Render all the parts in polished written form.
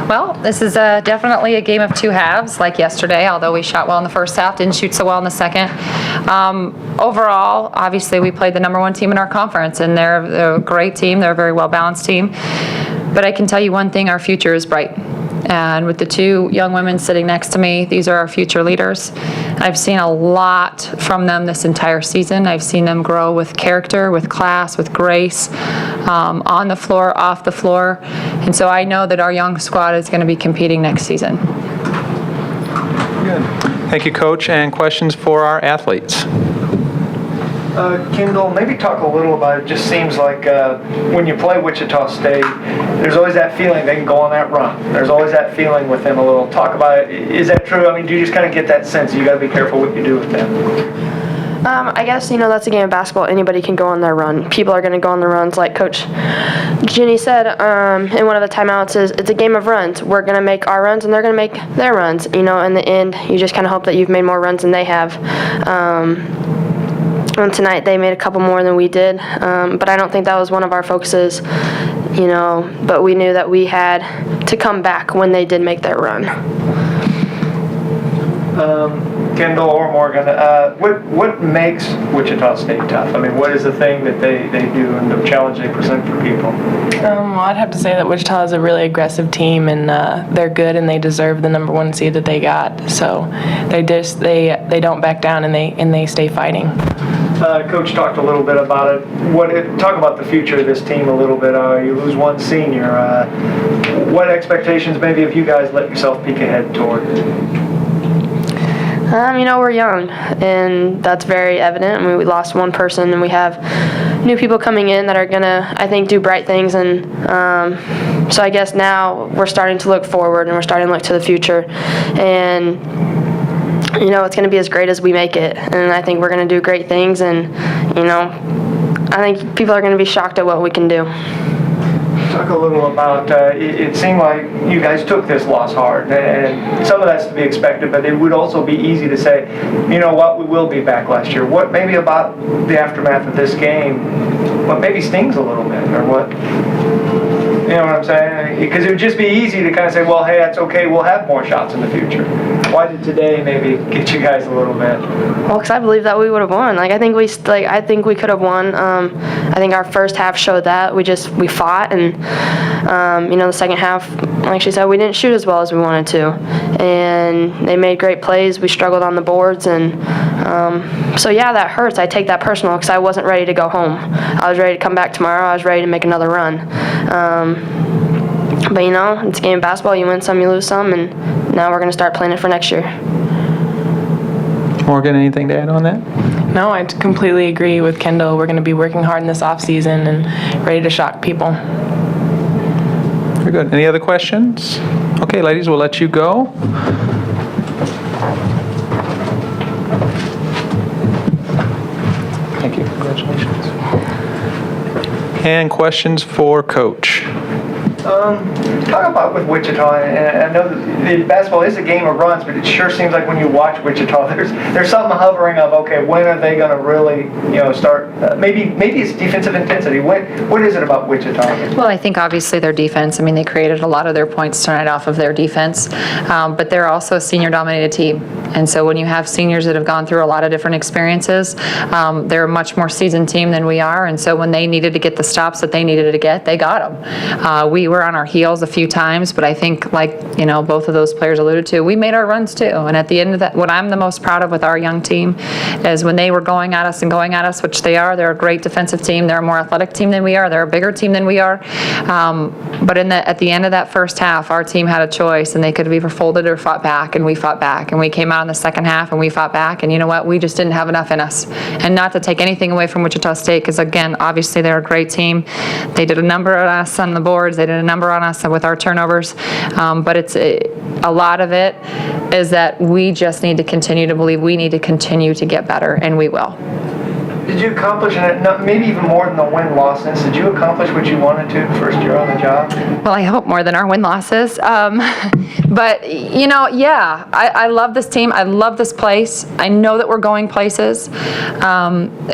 Well, this is definitely a game of two halves, like yesterday, although we shot well in the first half, didn't shoot so well in the second. Overall, obviously, we played the number one team in our conference, and they're a great team. They're a very well-balanced team. But I can tell you one thing, our future is bright. And with the two young women sitting next to me, these are our future leaders. I've seen a lot from them this entire season. I've seen them grow with character, with class, with grace, on the floor, off the floor. And so I know that our young squad is going to be competing next season. Good. Thank you, Coach. And questions for our athletes? Kendall, maybe talk a little about it. Just seems like when you play Wichita State, there's always that feeling they can go on that run. There's always that feeling with them a little. Talk about it. Is that true? I mean, do you just kind of get that sense you got to be careful what you do with them? I guess, that's a game of basketball. Anybody can go on their run. People are going to go on their runs. Like Coach Ginny said in one of the timeouts, it's a game of runs. We're going to make our runs, and they're going to make their runs. In the end, you just kind of hope that you've made more runs than they have. And tonight they made a couple more than we did, but I don't think that was one of our focuses, but we knew that we had to come back when they did make their run. Kendall or Morgan, what makes Wichita State tough? I mean, what is the thing that they do and the challenge they present for people? Well, I'd have to say that Wichita is a really aggressive team, and they're good, and they deserve the number one seed that they got. So they don't back down, and they stay fighting. Coach talked a little bit about it. Talk about the future of this team a little bit. You lose one senior. What expectations maybe have you guys let yourself peek ahead toward? We're young, and that's very evident. I mean, we lost one person, and we have new people coming in that are going to, I think, do bright things. And so I guess now we're starting to look forward, and we're starting to look to the future. And it's going to be as great as we make it. And I think we're going to do great things. And, I think people are going to be shocked at what we can do. Talk a little about, it seemed like you guys took this loss hard, and some of that's to be expected, but it would also be easy to say, we will be back last year. What maybe about the aftermath of this game, what maybe stings a little bit, or what? You know what I'm saying? Because it would just be easy to kind of say, well, hey, that's okay, we'll have more shots in the future. Why did today maybe get you guys a little bit? Well, because I believe that we would have won. I think we could have won. I think our first half showed that we fought, and the second half, like she said, we didn't shoot as well as we wanted to, and they made great plays. We struggled on the boards, and so yeah, that hurts. I take that personal because I wasn't ready to go home. I was ready to come back tomorrow. I was ready to make another run. But it's a game of basketball. You win some, you lose some, and now we're going to start playing it for next year. Morgan, anything to add on that? No, I completely agree with Kendall. We're going to be working hard in this off season and ready to shock people. Very good. Any other questions? Okay, ladies, we'll let you go. Thank you. Congratulations. And questions for Coach? Talk about with Wichita, and I know that basketball is a game of runs, but it sure seems like when you watch Wichita, there's something hovering of, okay, when are they going to really, start? Maybe it's defensive intensity. What is it about Wichita? Well, I think obviously their defense. I mean, they created a lot of their points tonight off of their defense, but they're also a senior-dominated team. And so when you have seniors that have gone through a lot of different experiences, they're a much more seasoned team than we are. And so when they needed to get the stops that they needed to get, they got them. We were on our heels a few times, but I think, like both of those players alluded to, we made our runs too. And at the end of that, what I'm the most proud of with our young team is when they were going at us, which they are. They're a great defensive team. They're a more athletic team than we are. They're a bigger team than we are. But at the end of that first half, our team had a choice, and they could have either folded or fought back, and we fought back. And we came out in the second half, and we fought back. And you know what? We just didn't have enough in us. And not to take anything away from Wichita State, because again, obviously they're a great team. They did a number on us on the boards. They did a number on us with our turnovers. But it's a lot of it is that we just need to continue to believe we need to continue to get better, and we will. Did you accomplish, maybe even more than the win-losses, did you accomplish what you wanted to first year on the job? Well, I hope more than our win-losses. But, yeah, I love this team. I love this place. I know that we're going places.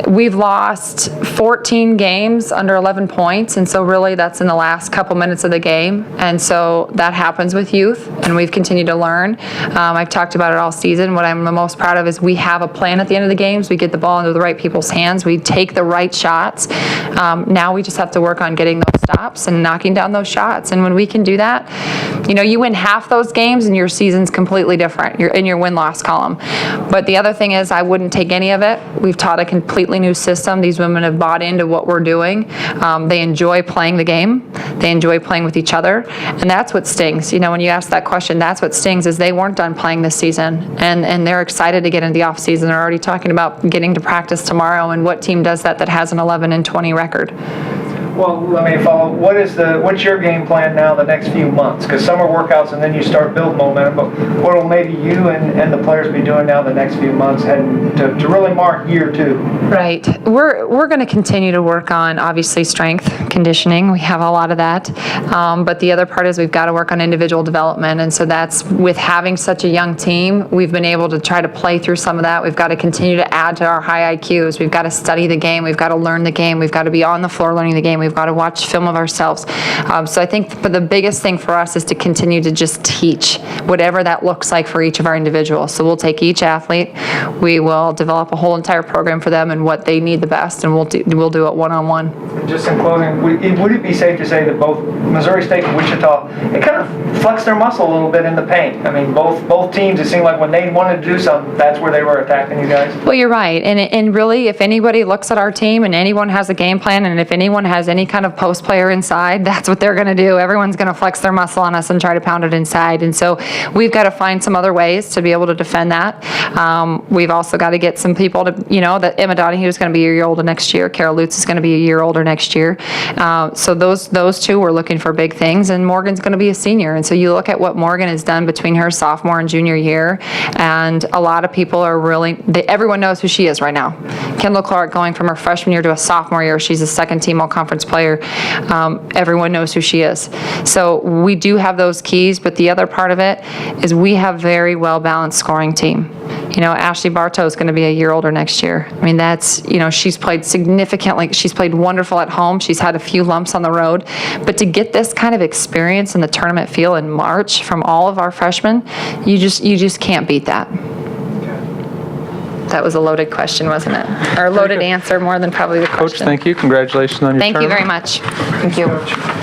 We've lost 14 games under 11 points, and so really that's in the last couple minutes of the game. And so that happens with youth, and we've continued to learn. I've talked about it all season. What I'm the most proud of is we have a plan at the end of the games. We get the ball into the right people's hands. We take the right shots. Now we just have to work on getting those stops and knocking down those shots. And when we can do that, you win half those games and your season's completely different. You're in your win-loss column. But the other thing is I wouldn't take any of it. We've taught a completely new system. These women have bought into what we're doing. They enjoy playing the game. They enjoy playing with each other. And that's what stings. When you ask that question, that's what stings is they weren't done playing this season. And they're excited to get into the off season. They're already talking about getting to practice tomorrow, and what team does that has an 11-20 record. Well, let me follow. What's your game plan now the next few months? Because summer workouts and then you start build momentum. But what will maybe you and the players be doing now the next few months heading to really mark year 2? Right. We're going to continue to work on, obviously, strength, conditioning. We have a lot of that. But the other part is we've got to work on individual development. And so that's with having such a young team, we've been able to try to play through some of that. We've got to continue to add to our high IQs. We've got to study the game. We've got to learn the game. We've got to be on the floor learning the game. We've got to watch film of ourselves. So I think the biggest thing for us is to continue to just teach whatever that looks like for each of our individuals. So we'll take each athlete, we will develop a whole entire program for them and what they need the best, and we'll do it one-on-one. Just in closing, would it be safe to say that both Missouri State and Wichita, it kind of flexed their muscle a little bit in the paint? I mean, both teams, it seemed like when they wanted to do something, that's where they were attacking you guys. Well, you're right. And really, if anybody looks at our team and anyone has a game plan, and if anyone has any kind of post player inside, that's what they're going to do. Everyone's going to flex their muscle on us and try to pound it inside. And so we've got to find some other ways to be able to defend that. We've also got to get some people to, that Emma Donahue is going to be a year older next year. Carol Lutz is going to be a year older next year. So those two, we're looking for big things. And Morgan's going to be a senior. And so you look at what Morgan has done between her sophomore and junior year, and a lot of people are really, everyone knows who she is right now. Kendall Clark going from her freshman year to a sophomore year, she's a second team all-conference player. Everyone knows who she is. So we do have those keys, but the other part of it is we have very well-balanced scoring team. Ashley Bartow is going to be a year older next year. I mean, that's, she's played significantly. She's played wonderful at home. She's had a few lumps on the road. But to get this kind of experience in the tournament feel in March from all of our freshmen, you just can't beat that. That was a loaded question, wasn't it? Or a loaded answer more than probably the question. Coach, thank you. Congratulations on your Thank you tournament. very much. Thank you.